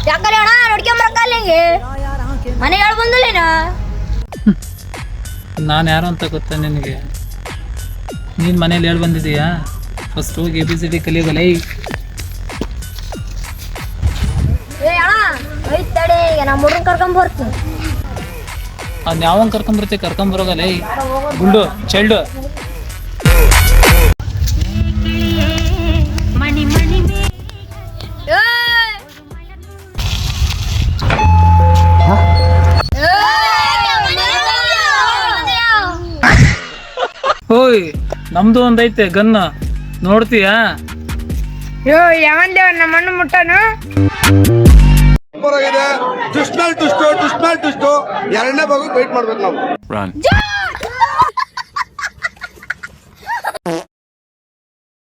ಯಾಕಲೆ ಅಣ್ಣ ನೋಡ್ಕೊಂಬರಕ್ಕಲ್ಲಿಗೆ ಮನೆ ಹೇಳಿ ಬಂದಿಲ್ಲೇನ? ನಾನು ಯಾರು ಅಂತ ಗೊತ್ತಾ ನಿನಗೆ? ನೀನು ಮನೇಲಿ ಹೇಳಿ ಬಂದಿದ್ದೀಯಾ? ಫಸ್ಟ್ ಹೋಗಿ ABCD ಕಲಿಯೋಗಲ್ಲ. ಏ ಅಣ್ಣ ಐತ್ ತಡಿ, ಈಗ ನಮ್ಮ ಹುಡುಗನ್ ಕರ್ಕೊಂಬರ್ತೀನಿ. ಅವ್ನು ಯಾವಾಗ ಕರ್ಕೊಂಬರೋಗಲ್ಲ. ಗುಂಡು ಚೈಲ್ಡು ಓಯ್, ನಮ್ದು ಒಂದೈತೆ ಗನ್ನ, ನೋಡ್ತೀಯಾ? ಯೋ ಯಾವಂದೇ ನಮ್ಮ ಮಣ್ಣು ಮುಟ್ಟನು ಟುಸ್ಟ್ ಮೇಲೆ ಟುಸ್ಟು ಎರಡನೇ ಭಾಗಕ್ಕೆ ವೇಟ್ ಮಾಡ್ಬೇಕು ನಾವು.